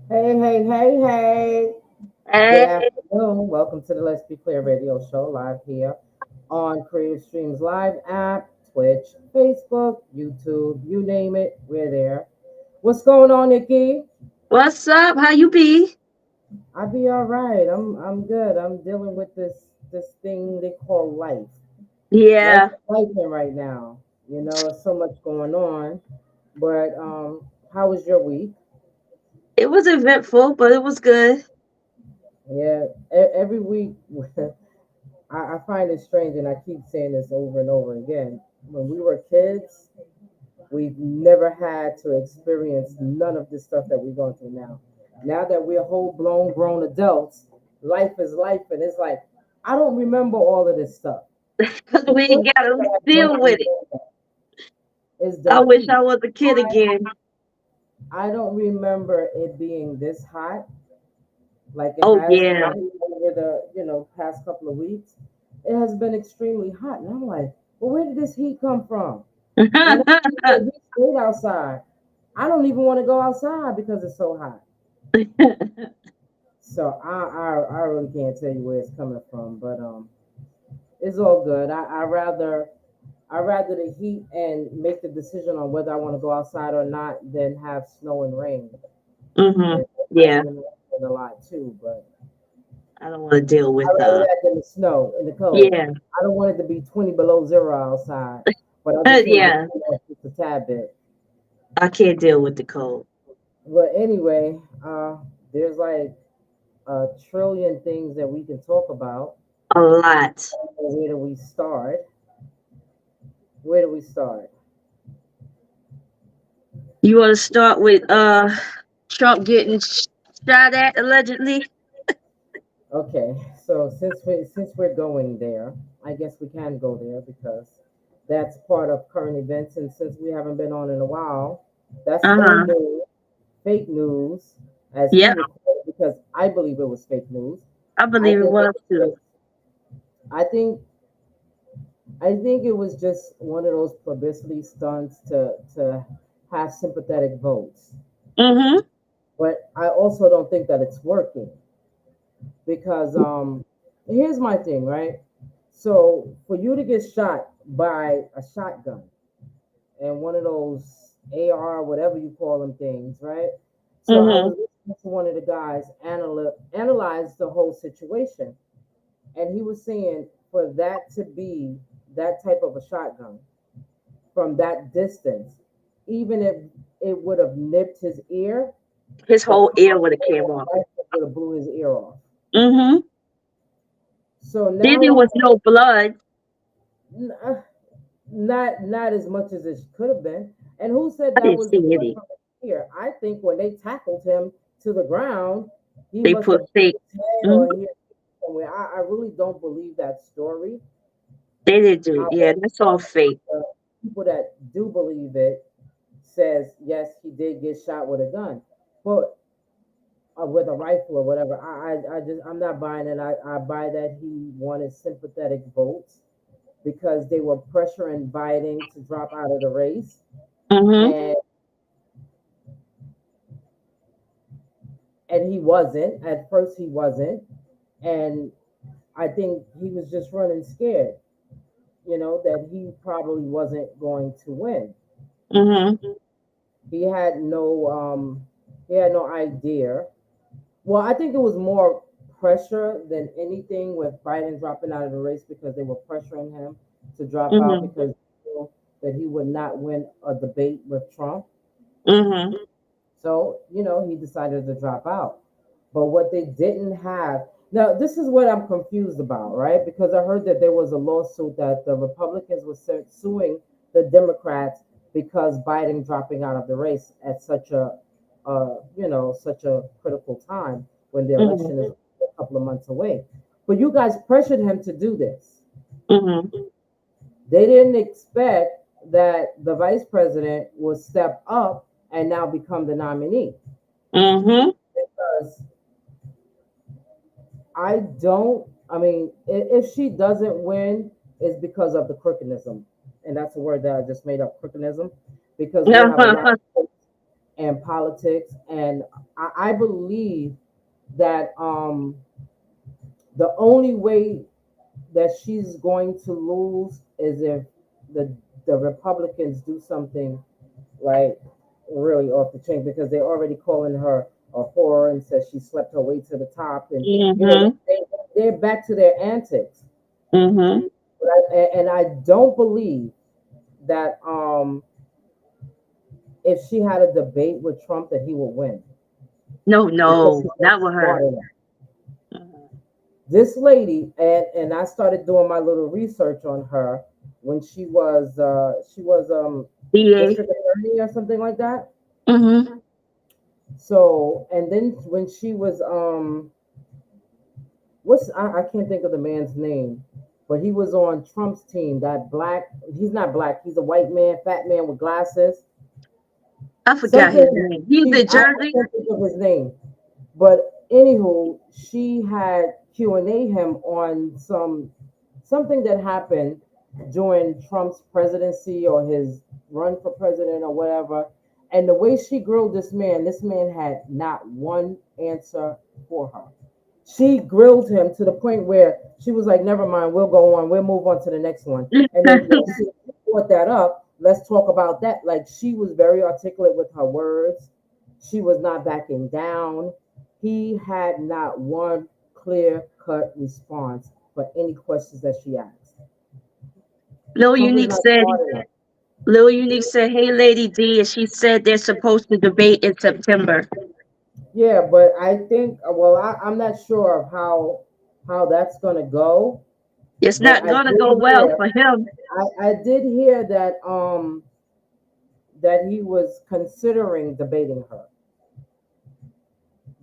Hey, hey, hey, hey. Good Hey, afternoon. Welcome to the Let's Be Clear radio show live here on Creative Streams Live app, Twitch, Facebook, YouTube, you name it, we're there. What's going on, Nikki? what's up? How you be? I be all right. I'm good. I'm dealing with this thing they call life. Life Yeah, is life right now. There's so much going on. But how was your week? it was eventful, but it was good. Yeah, every week I find it strange, and I keep saying this over and over again. When we were kids, we never had to experience none of this stuff that we're going through now. Now that we're whole blown grown adults, life is life, and it's like I don't remember all of this stuff. Cause The we first ain't thing gotta that I don't deal with it. remember is I the wish heat. I was a kid again. I don't remember it being this hot like it Oh has yeah. been over the past couple of weeks. It has been extremely hot, and I'm like, well, where did this heat come from? And we stayed outside. I don't even want to go outside because it's so hot. So I really can't tell you where it's coming from, but it's all good. I rather the heat and make the decision on whether I want to go outside or not than have snow and rain. Mhm. And I've Yeah, been in a lot too, but I don't want to deal I'd with rather that than the snow and the cold. yeah. I don't want it to be 20 below zero outside, but I just need to Yeah. cool off just a tad bit. I can't deal with the cold. But anyway, there's like a trillion things that we can talk about. A lot. Where do we start? Where do we start? You want to start with Trump getting shot at allegedly? Okay, so since we're going there, I guess we can go there because that's part of current events, and since we haven't been on in a while, that's old Uh-huh. news, fake news, as he Yep. would call it, because I believe it was fake news. I I believe it think it was was too. just, I think I think it was just one of those publicity stunts to have sympathetic votes. Mhm. But I also don't think that it's working because here's my thing, right? So for you to get shot by a shotgun and one of those AR, whatever you call them things, right? So I Mhm. was listening to one of the guys analyze the whole situation, and he was saying for that to be that type of a shotgun from that distance, even if it would have nipped his ear, His the whole ear would have power came of off. life would have blew his ear off. Mhm. So Then now there I'm was no blood. not as much as it could have been. And who said I that didn't was see the blood any. from his ear? I think when they tackled him to the ground, he They must put have fake. hit his head Mhm. or he somewhere. I really don't believe that story. They did do. Yeah, However, that's all fake. the people that do believe it says yes, he did get shot with a gun, but with a rifle or whatever. I'm not buying it. I buy that he wanted sympathetic votes because they were pressuring Biden to drop out of the race, Mhm. and he wasn't. At first, he wasn't, and I think he was just running scared. That he probably wasn't going to win. Mhm. He had no he had no idea. Well, I think it was more pressure than anything with Biden dropping out of the race because they were pressuring him to drop out Mhm. because they knew that he would not win a debate with Trump. Mhm. So, he decided to drop out. But what they didn't have now, this is what I'm confused about, right? Because I heard that there was a lawsuit that the Republicans were suing the Democrats because Biden dropping out of the race at such a critical time when the Mhm. election is a couple of months away. But you guys pressured him to do this. Mhm. They didn't expect that the vice president would step up and now become the nominee Mhm. because I mean, if she doesn't win, it's because of the crookedism. And that's a word that I just made up, crookedism, because we'll have a lot of folks and politics. And I believe that the only way that she's going to lose is if the the Republicans do something like really off the chain, because they're already calling her a whore and says she slept her way to the top, and Mm-hmm. they're back to their antics. Mm-hmm. And I don't believe that if she had a debate with Trump that he would win, No, because no, he's not not with smart her. enough. Mhm. This lady, and I started doing my little research on her when she was DA. district attorney or something like that. Mm-hmm. So, and then when she was what's I can't think of the man's name, but he was on Trump's team. That black, he's not black, he's a white man, fat man with glasses. I forgot his Something name. He's he in I Jersey. can't think of his name. But anywho, she had Q&A him on something that happened during Trump's presidency or his run for president or whatever. And the way she grilled this man had not one answer for her. She grilled him to the point where she was like, "Never mind, we'll go on, we'll move on to the next one." And then when she brought that up, let's talk about that. Like, she was very articulate with her words. She was not backing down. He had not one clear cut response for any questions that she asked. Lil Trump is Unique not said. smart enough. Lil Unique said, "Hey, Lady D," and she said they're supposed to debate in September. Yeah, but I think, well, I'm not sure of how that's gonna go. It's But not gonna go well for him. I did hear that he was considering debating her.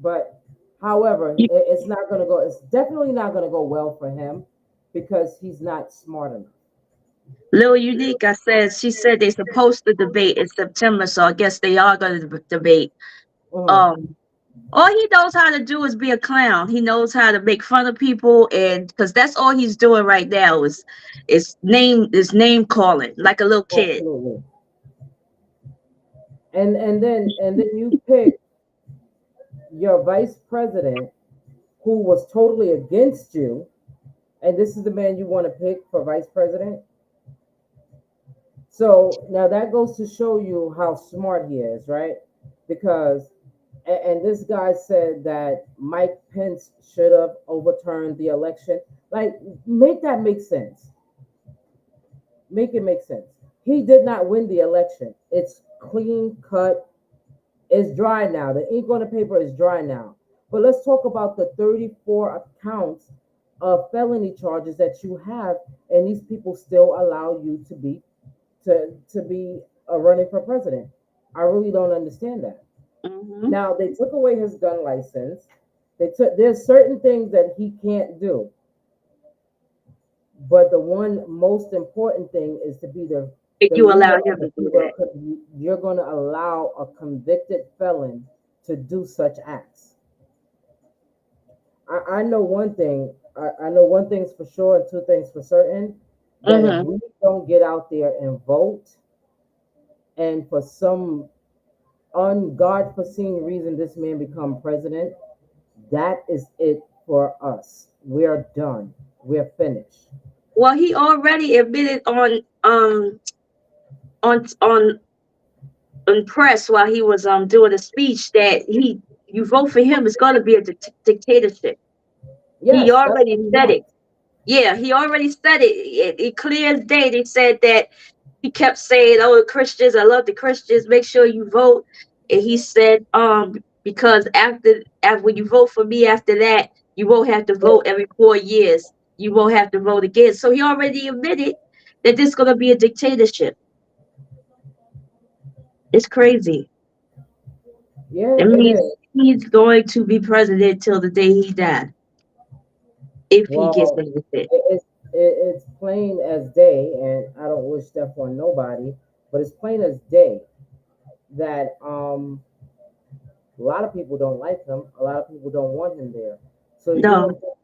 But however, it's not going to go. It's definitely not going to go well for him because he's not smart enough. Lil Unique, I said, she said they're supposed to debate in September, so I guess they are gonna debate. Mhm. Um, all he knows how to do is be a clown. He knows how to make fun of people, and because that's all he's doing right now is name calling like a little kid. Absolutely. And then you pick your vice president who was totally against you, and this is the man you want to pick for vice president. So now that goes to show you how smart he is, right? Because and this guy said that Mike Pence should have overturned the election. Like, make that make sense. Make it make sense. He did not win the election. It's clean cut. It's dry now. The ink on the paper is dry now. But let's talk about the 34 accounts of felony charges that you have, and these people still allow you to be running for president. I really don't understand that. Hmm. Now they took away his gun license. There's certain things that he can't do, but the one most important thing is to be If the you leader allow of him the to do people. that. Because you're going to allow a convicted felon to do such acts. I know one thing. I know one thing's for sure and two things for certain, that if Hmm. we don't get out there and vote, and for some ungodforeseen reason this man become president, that is it for us. We're done. We're finished. Well, he already admitted on press while he was doing a speech that he you vote for him, it's going to be a dictatorship. He Yes, that's what already he said it. wants. Yeah, he already said it clear as day. They said that he kept saying, "Oh, the Christians, I love the Christians. Make sure you vote." And he said, because after when you vote for me, after that, you won't have to vote every 4 years. You won't have to vote again. So he already admitted that this is gonna be a dictatorship. It's crazy. Yeah, It it means is. he's going to be president till the day he died, if he gets Well, elected. it's plain as day, and I don't wish death on nobody, but it's plain as day that a lot of people don't like him. A lot of people don't want him there. So you No, don't think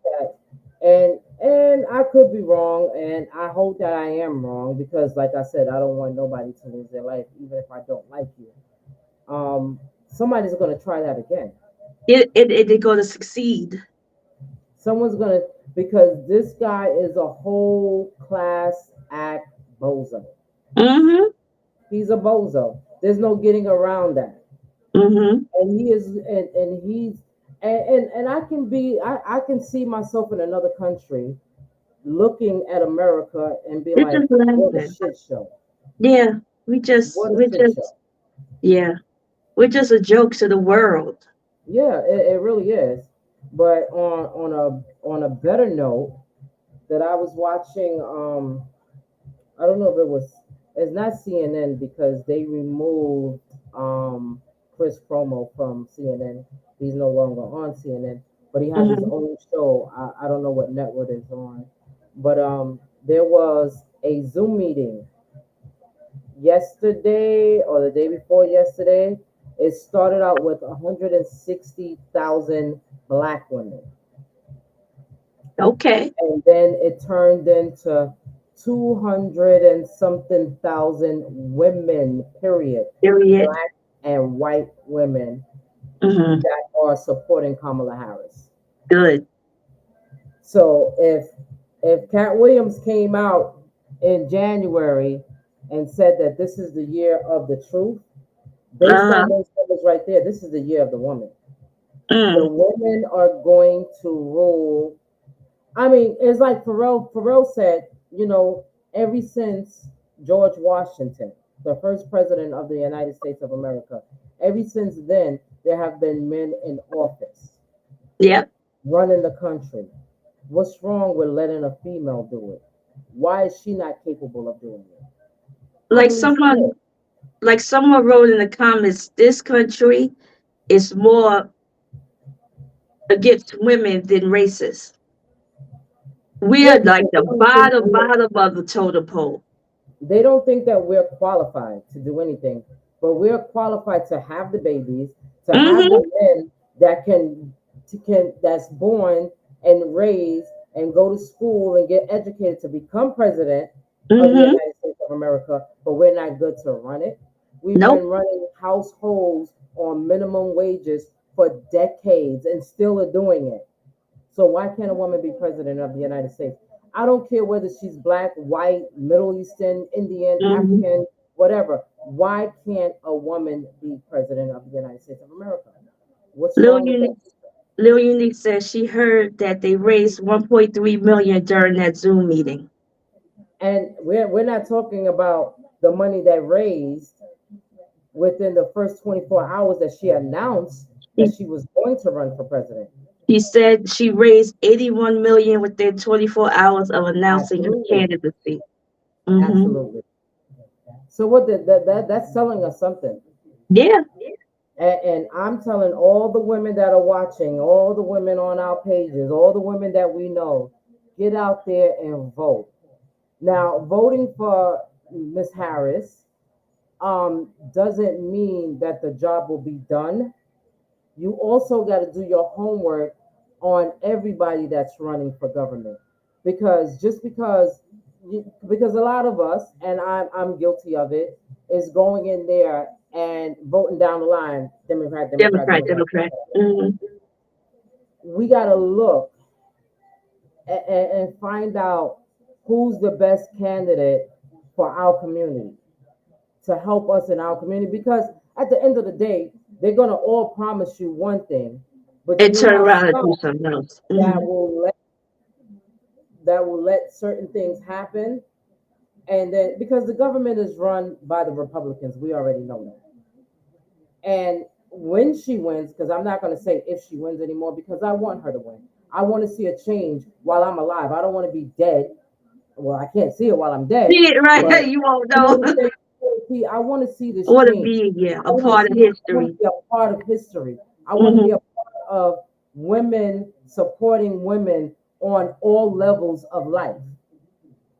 that, and I could be wrong, and I hope that I am wrong, because, like I said, I don't want nobody to lose their life, even if I don't like you. somebody's going to try that again. They're going to succeed. Someone's going to, because this guy is a whole class act bozo. Mm-hmm. He's a bozo. There's no getting around that. Mm-hmm. And he is, and he's, and I can be, I can see myself in another country looking at America and be They're like, just what a laughing. shit show. Yeah. We just, What a we shit show. just, yeah. We're just a joke to the world. Yeah, it really is. But on a better note, that I was watching, I don't know if it was, it's not CNN because they removed Chris Promo from CNN. He's no longer on CNN, but he has his Mm-hmm. own show. I don't know what network it's on, but there was a Zoom meeting yesterday or the day before yesterday. It started out with 160,000 black women, Okay. and then it turned into 200 and something thousand women, period, Period. black and white women Mm-hmm. that are supporting Kamala Harris. Good. So if Cat Williams came out in January and said that this is the year of the truth, based Uh-huh. on those numbers right there, this is the year of the woman. The Mm. women are going to rule. I mean, it's like Pharrell said, ever since George Washington, the first president of the United States of America, ever since then, there have been men in office Yep. running the country. What's wrong with letting a female do it? Why is she not capable of doing it? I Like believe she someone is. like someone wrote in the comments, this country is more against women than racist. We Yeah, are like because the bottom of the totem pole. they don't think that we're qualified to do anything, but we're qualified to have the babies, to have Mm-hmm. the men that that's born and raised and go to school and get educated to become president of the Mm-hmm. United States of America, but we're not good to run it. We've Nope. been running households on minimum wages for decades and still are doing it. So why can't a woman be president of the United States? I don't care whether she's black, white, Middle Eastern, Indian, Mm-hmm. African, whatever. Why can't a woman be president of the United States of America? What's Lil wrong with Unique, that? Lil Unique says she heard that they raised 1.3 million during that Zoom meeting. And we're not talking about the money that raised within the first 24 hours that she announced that She, she was going to run for president. she said she raised 81 million within 24 hours of announcing her Absolutely. candidacy. Mm-hmm. Absolutely. So what that's telling us something. Yeah. And I'm telling all the women that are watching, all the women on our pages, all the women that we know, get out there and vote. Now, voting for Miss Harris doesn't mean that the job will be done. You also got to do your homework on everybody that's running for government, because just because a lot of us, and I'm guilty of it, is going in there and voting down the line, Democrat, Democrat, Democrat, Democrat. Democrat. Mm-hmm. We got to look and find out who's the best candidate for our community, to help us in our community, because at the end of the day, they're going to all promise you one thing, but And you turn have around and do some something else. that Mm-hmm. will let certain things happen. And then, because the government is run by the Republicans, we already know that. And when she wins, because I'm not going to say if she wins anymore, because I want her to win. I want to see a change while I'm alive. I don't want to be dead. Well, I can't see it while I'm dead, See it right, but you won't you know know. what I'm saying? I want to see I this want to change. be, yeah, I a want to part of see. I want to history. be a part of history. I want to be Mm-hmm. a part of women supporting women on all levels of life.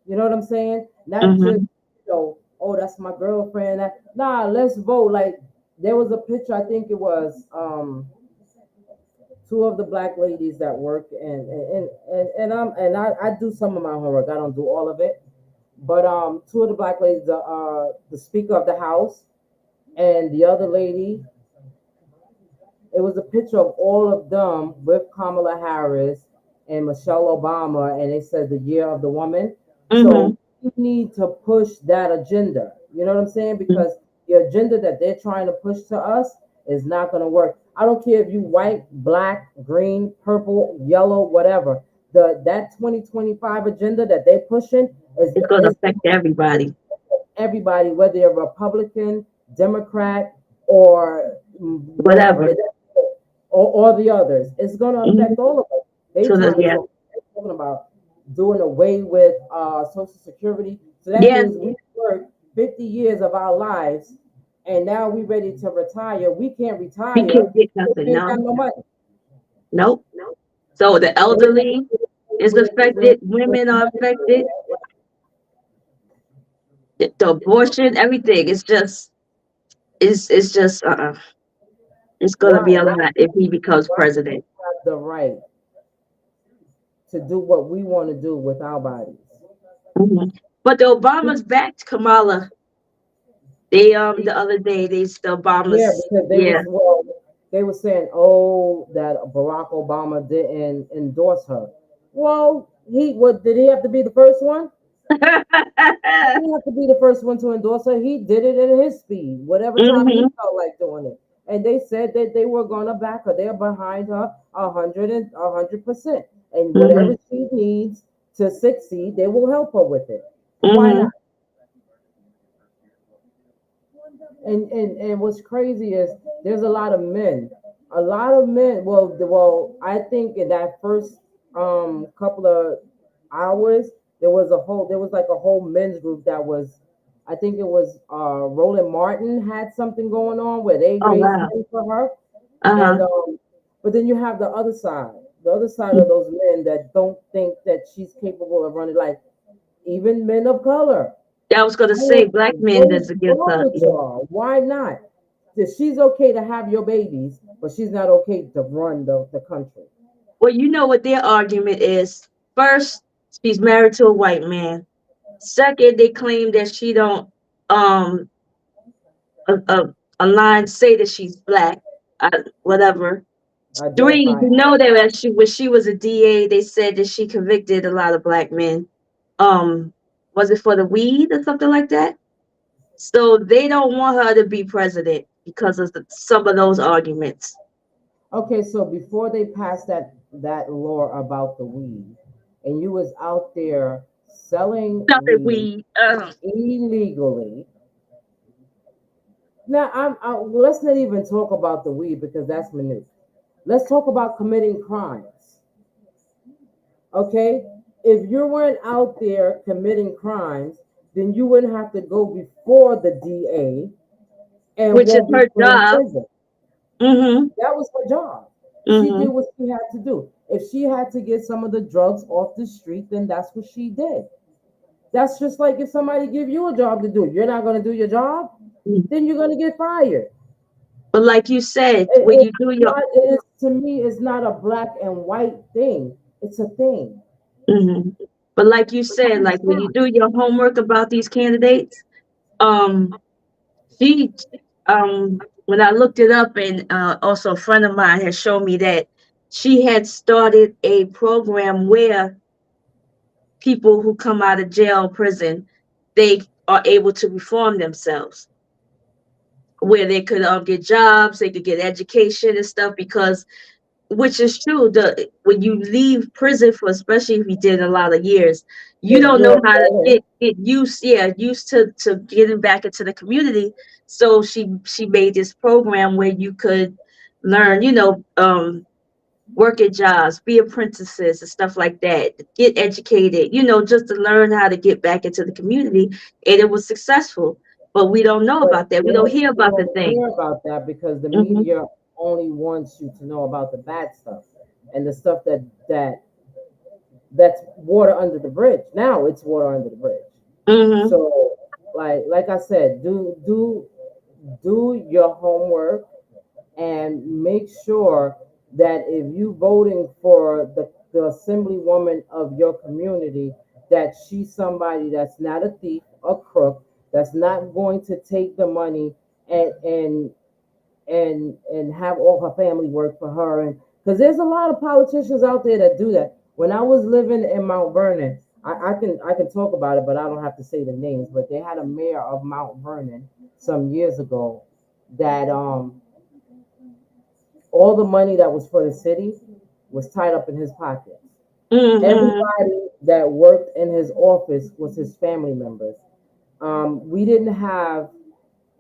You know what I'm saying? Not just, Mm-hmm. oh, that's my girlfriend. Nah, let's vote. Like, there was a picture. I think it was two of the black ladies that work, and I do some of my homework. I don't do all of it, but two of the black ladies, the Speaker of the House, and the other lady, it was a picture of all of them with Kamala Harris and Michelle Obama, and it said the year of the woman. Mm-hmm. So we need to push that agenda. You know what I'm saying? Because the agenda that they're trying to push to us is not going to work. I don't care if you white, black, green, purple, yellow, whatever. That 2025 agenda that they're pushing It's going to is affect everybody. everybody, whether you're Republican, Democrat, or whatever, Whatever. or the others. It's going to Mm-hmm. affect all of us. So that, yeah. They're talking about doing away with Social Security. So that Yeah. means we worked 50 years of our lives, and now we're ready to retire. We can't We retire can't get if nothing. we ain't got No. no money. Nope. So the elderly is affected. Women are affected. The abortion, everything. It's just it's gonna Why? be a Why? lot if he becomes Why do we president. have the right to do what we want to do with our bodies? Hmm. But the Obamas backed Kamala. They the other day the Yeah, Obamas, because yeah. they were saying, oh, that Barack Obama didn't endorse her. Well, what did he have to be the first one? He didn't have to be the first one to endorse her. He did it in his speed, whatever time he Hmm. felt like doing it. And they said that they were gonna back her. They're behind her 100%. And Hmm. whatever she needs to succeed, they will help her with it. Why not? Hmm. And what's crazy is there's a lot of men. Well, I think in that first couple of hours there was like a whole men's group that was. I think it was Roland Martin had something going on where they Oh raised wow. money for her, and Uh-huh. but then you have the other side of those men that don't think that she's capable of running, like even men of color. I was gonna say black men What is that's against wrong her. with Yeah. y'all? Why not? That she's okay to have your babies, but she's not okay to run the country. Well, you know what their argument is. First, she's married to a white man. Second, they claim that she don't um a line say that she's black, whatever. Three, Identify. you know that when she was a DA, they said that she convicted a lot of black men. Um, was it for the weed or something like that? So they don't want her to be president because of some of those arguments. Okay, so before they passed that law about the weed, and you was out there selling Nothing weed weed. illegally. Now, let's not even talk about the weed because that's minute. Let's talk about committing crimes. Okay, if you weren't out there committing crimes, then you wouldn't have to go before the DA and Which is won't be her put in job. prison. Mm-hmm. That was her job. She did Mm-hmm. what she had to do. If she had to get some of the drugs off the street, then that's what she did. That's just like if somebody give you a job to do, you're not going to do your job, then you're going to get fired. But like you said, when It's you do your not. It is, to me, it's not a black and white thing. It's a thing. mhm. But like you said, like when you do your homework about these candidates, um, she, when I looked it up, and also a friend of mine had shown me that she had started a program where people who come out of jail, prison, they are able to reform themselves, where they could get jobs, they could get education and stuff, because which is true. The when you leave prison for, especially if you did a lot of years, you don't know You're how to falling. get used, yeah, used to getting back into the community. So she made this program where you could learn, work at jobs, be apprentices and stuff like that, get educated, just to learn how to get back into the community. And it was successful. But we don't know But about that. We don't hear you about the don't thing. hear about that because the Hmm. media only wants you to know about the bad stuff and the stuff that's water under the bridge. Now it's water under the bridge. Hmm. So, like I said, do your homework and make sure that if you voting for the assemblywoman of your community, that she's somebody that's not a thief, a crook, that's not going to take the money and and have all her family work for her. And because there's a lot of politicians out there that do that. When I was living in Mount Vernon, I can talk about it, but I don't have to say the names. But they had a mayor of Mount Vernon some years ago that all the money that was for the city was tied up in his pocket. Mm-hmm. Everybody that worked in his office was his family members. We didn't have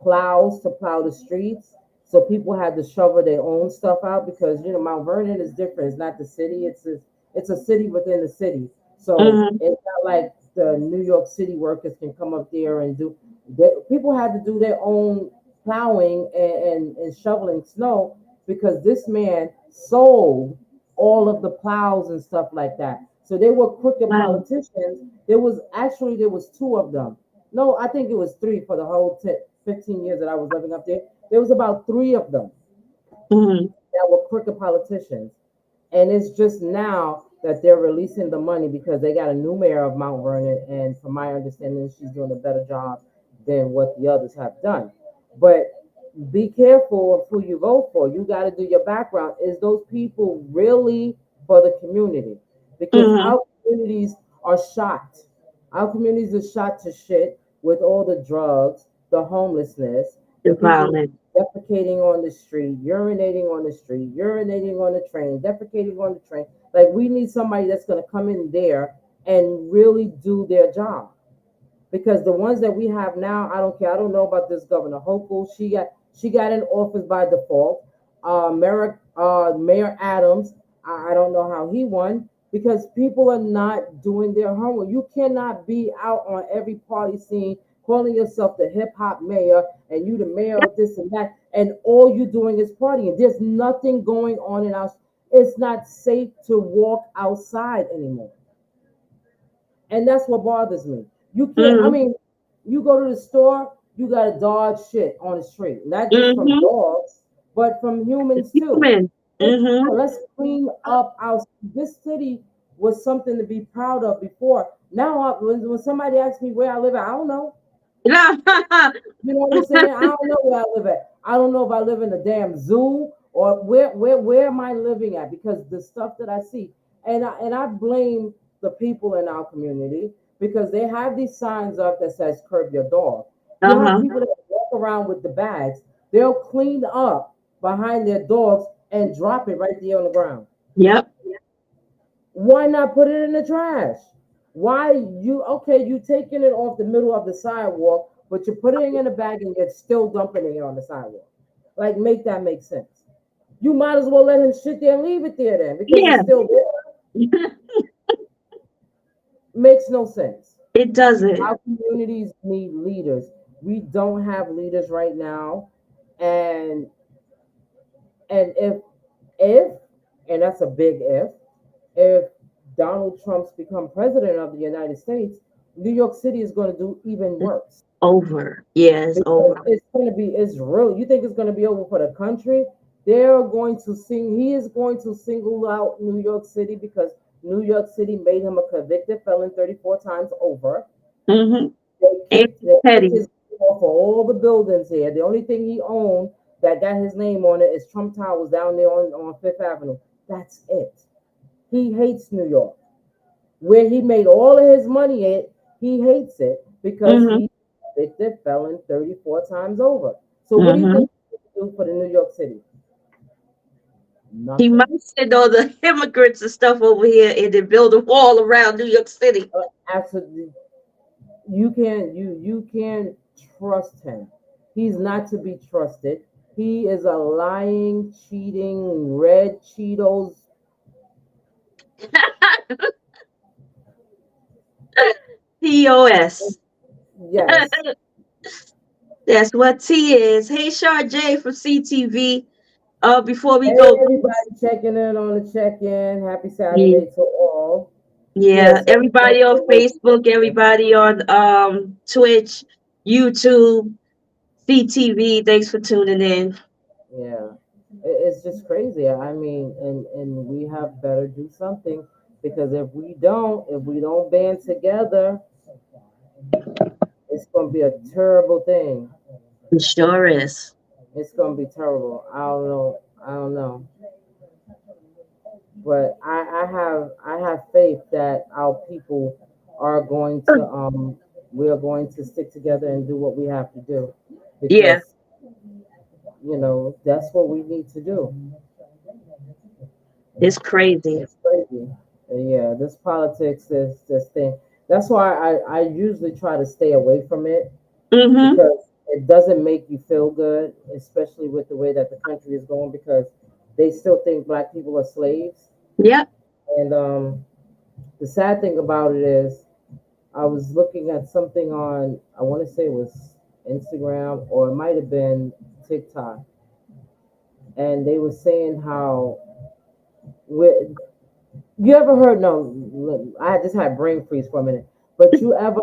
plows to plow the streets. So people had to shovel their own stuff out because Mount Vernon is different. It's not the city. It's a city within the city. So Mm-hmm. it's not like the New York City workers can come up there and do. People had to do their own plowing and shoveling snow because this man sold all of the plows and stuff like that. So they were crooked Wow. politicians. There was two of them. No, I think it was three for the whole 15 years that I was living up there. There was about three of them Mm-hmm. that were crooked politicians. And it's just now that they're releasing the money because they got a new mayor of Mount Vernon. And from my understanding, she's doing a better job than what the others have done. But be careful of who you vote for. You got to do your background. Is those people really for the community? Because Mm-hmm. our communities are shot. Our communities are shot to shit with all the drugs, the homelessness, the The people violence. defecating on the street, urinating on the street, urinating on the train, defecating on the train. Like we need somebody that's going to come in there and really do their job because the ones that we have now, I don't care. I don't know about this governor Hochul. She got in office by default. Mayor Adams, I don't know how he won because people are not doing their homework. You cannot be out on every party scene calling yourself the hip hop mayor and you the mayor of this and that, and all you doing is partying. There's nothing going on in our. It's not safe to walk outside anymore. And that's what bothers me. You can't, I Mm-hmm. mean, you go to the store, you got to dodge shit on the street, not just from Mm-hmm. dogs, but from humans too. Human. Mm-hmm. Let's clean up our. This city was something to be proud of before. Now, when somebody asks me where I live at, I don't know. You know what I'm saying? I don't know where I live at. I don't know if I live in a damn zoo or where am I living at because the stuff that I see and I blame the people in our community because they have these signs up that says curb your dog. You have Uh-huh. people that walk around with the bags. They'll clean up behind their dogs and drop it right there on the ground. Yep. Why not put it in the trash? Why you taking it off the middle of the sidewalk, but you're putting it in a bag and you're still dumping it on the sidewalk. Like make that make sense. You might as well let him sit there and leave it there then because it's Yeah. still there. Makes no sense. It doesn't. Our communities need leaders. We don't have leaders right now. And and if and that's a big if Donald Trump's become president of the United States, New York City is going to do even It's worse over. Yeah, it's because over. it's real. You think it's going to be over for the country? They're going to sing. He is going to single out New York City because New York City made him a convicted felon 34 times over. Mm-hmm. And They kicked petty. his name off of all the buildings here. The only thing he owned that got his name on it is Trump Towers down there on Fifth Avenue. That's it. He hates New York. Where he made all of his money at, he hates it because Mm-hmm. he convicted felon 34 times over. So what do you Mm-hmm. think he can do for the New York City? He Nothing. might send all the immigrants and stuff over here and then build a wall around New York City. Absolutely, you can't trust him. He's not to be trusted. He is a lying, cheating, red Cheetos. POS. Yes. That's what T is. Hey, Shar J from CTV. Before we Hey, go, everybody checking in on the check-in. Happy yeah, Saturday to all. yeah, Yes, everybody on Facebook, everybody on Twitch, YouTube, CTV. Thanks for tuning in. yeah. It's just crazy. I mean, and we have better do something because if we don't band together, it's gonna be a terrible thing. It sure is. It's gonna be terrible. I don't know. I don't know. But I have faith that our people are going to we are going to stick together and do what we have to do Yeah, because that's what we need to do. it's crazy. It's crazy. Yeah, this politics, this thing. That's why I usually try to stay away from it Mm-hmm. because it doesn't make you feel good, especially with the way that the country is going because they still think black people are slaves. Yep. And the sad thing about it is I was looking at something on, I want to say it was Instagram or it might have been TikTok, and they were saying how we you ever heard? No, look, I just had brain freeze for a minute. But you ever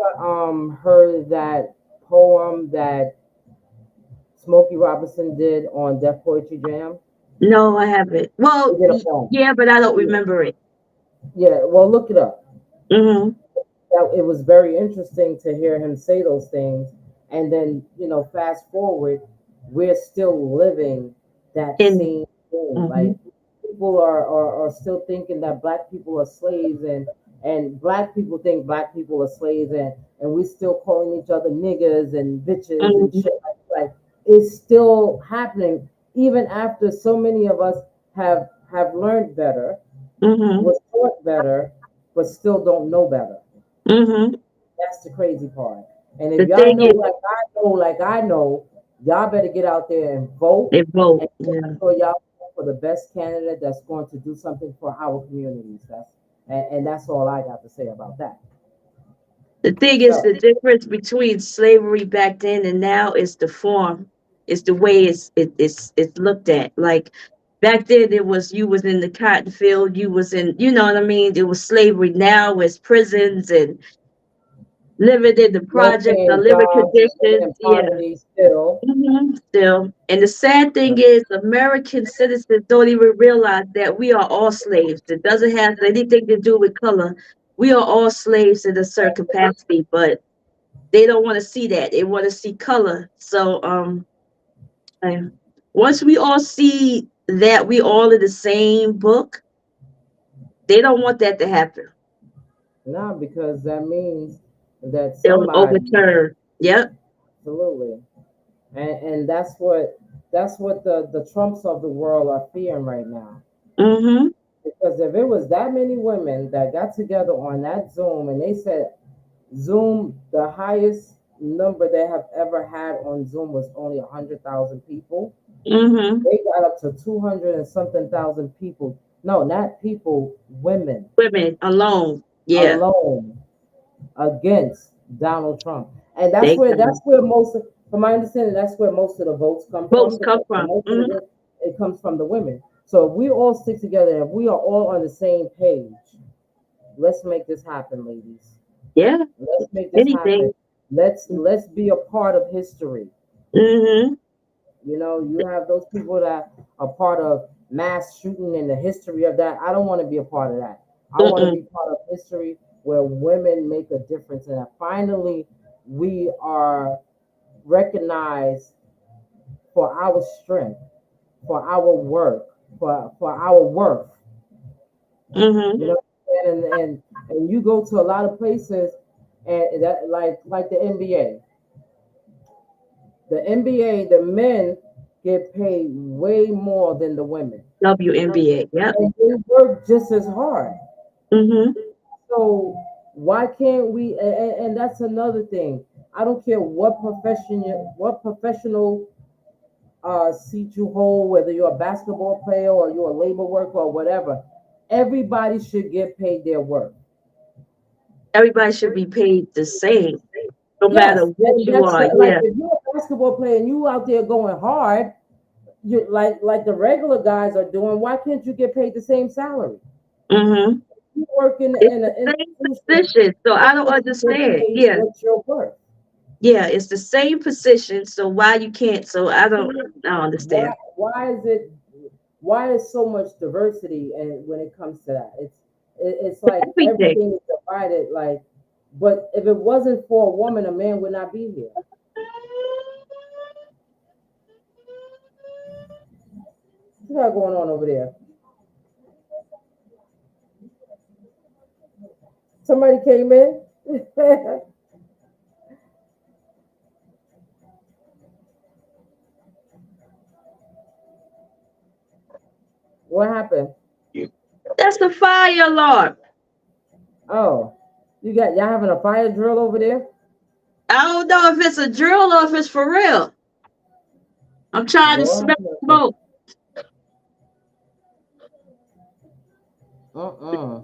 heard that poem that Smokey Robinson did on Def Poetry Jam? No, I haven't. He Well, did a poem. yeah, but I don't Yeah, remember it. yeah. Well, look it up. Mm-hmm. That it was very interesting to hear him say those things, and then fast forward, we're still living that And same thing. mm-hmm. Like people are still thinking that black people are slaves, and black people think black people are slaves, and we still calling each other niggers and bitches and Mm-hmm. shit like it's still happening even after so many of us have learned better, Mm-hmm. was taught better, but still don't know better. Mm-hmm. That's the crazy part. And if The y'all thing know is, like I know, y'all better get out there and vote they vote. and make Yeah. sure y'all vote for the best candidate that's going to do something for our communities. And that's all I got to say about that. The thing is, So the difference between slavery back then and now is the form, is the way it's looked at. Like back then, it was you was in the cotton field, you was in, you know what I mean. It was slavery. Now it's prisons and living in the low projects, the paying living jobs, living conditions. in Yeah. poverty still. Still, and the sad thing is, American citizens don't even realize that we are all slaves. It doesn't have anything to do with color. We are all slaves in a certain capacity, but they don't want to see that. They want to see color. So, and once we all see that we all in the same book, they don't want that to happen. No, because that means that They'll somebody, overturn. Yep. absolutely. And that's what the Trumps of the world are fearing right now. Mm-hmm. Because if it was that many women that got together on that Zoom and they said Zoom, the highest number they have ever had on Zoom was only 100,000 people. Mm-hmm. They got up to 200 and something thousand people. No, not people, women Women alone. Yeah. alone against Donald Trump. And that's They where got that's where most of, from my understanding, that's where most of the votes come votes from come because from. most of the Mm-hmm. votes it comes from the women. So if we all stick together, if we are all on the same page, let's make this happen, ladies. Yeah. Let's make this happen. Anything. Let's be a part of history. Mm-hmm. You have those people that are part of mass shooting and the history of that. I don't want to be a part of that. I want to Mm-mm. be part of history where women make a difference and that finally we are recognized for our strength, for our work, for our worth. Mm-hmm. You know, and you go to a lot of places and that like the NBA. The NBA, the men get paid way more than the women. WNBA. Yep. And they work just as hard. Mm-hmm. So why can't we? And that's another thing. I don't care what professional seat you hold, whether you're a basketball player or you're a labor worker or whatever. Everybody should get paid their worth. Everybody should be paid the same, no matter Yes, what you that's are. like Yeah. if you're a basketball player and you out there going hard, you like the regular guys are doing. Why can't you get paid the same salary? Mm-hmm. You work It's in the an same institution. position, so You I don't should get understand. paid Yeah. what you're worth. Yeah. It's the same position, so why you can't? So I don't Why understand. why is it why is so much diversity and when it comes to that? It's like Everything. everything is divided. Like, but if it wasn't for a woman, a man would not be here. What you got going on over there? Somebody came in. What happened? That's the fire alarm. Oh, y'all having a fire drill over there? I don't know if it's a drill or if it's for real. I'm trying to Lord smell have mercy. smoke. Uh-uh.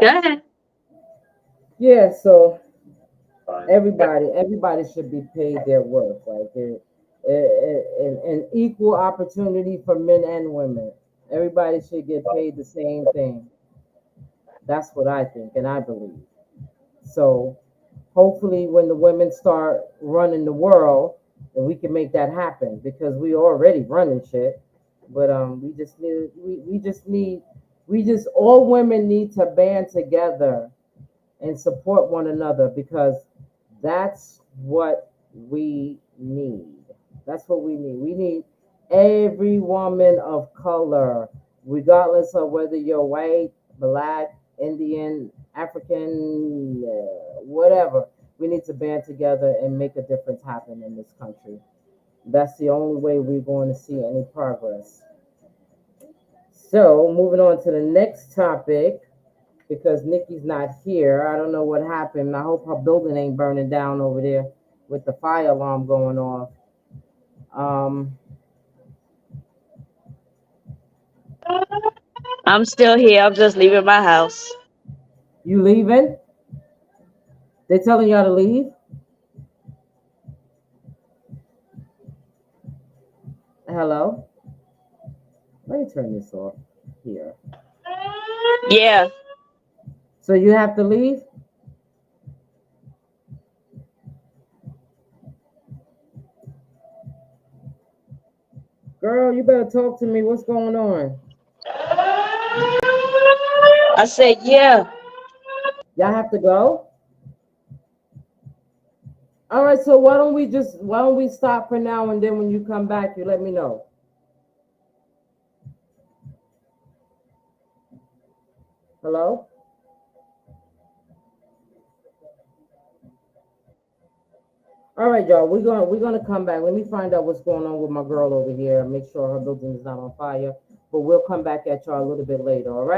Go ahead. Yeah, so everybody should be paid their worth, like an equal opportunity for men and women. Everybody should get paid the same thing. That's what I think and I believe. So hopefully when the women start running the world, then we can make that happen because we already running shit. But we just all women need to band together and support one another because that's what we need. That's what we need. We need every woman of color, regardless of whether you're white, black, Indian, African, whatever. We need to band together and make a difference happen in this country. That's the only way we're going to see any progress. So, moving on to the next topic, because Nikki's not here. I don't know what happened. I hope her building ain't burning down over there with the fire alarm going off. Um, I'm still here. I'm just leaving my house. you leaving? They telling y'all to leave? Hello? Let me turn this off here. Yeah. So you have to leave? Girl, you better talk to me. What's going on? I said, yeah. Y'all have to go? All right, so why don't we stop for now and then when you come back, you let me know. Hello? All right, y'all. We're gonna come back. Let me find out what's going on with my girl over here. Make sure her building is not on fire. But we'll come back at y'all a little bit later. All right.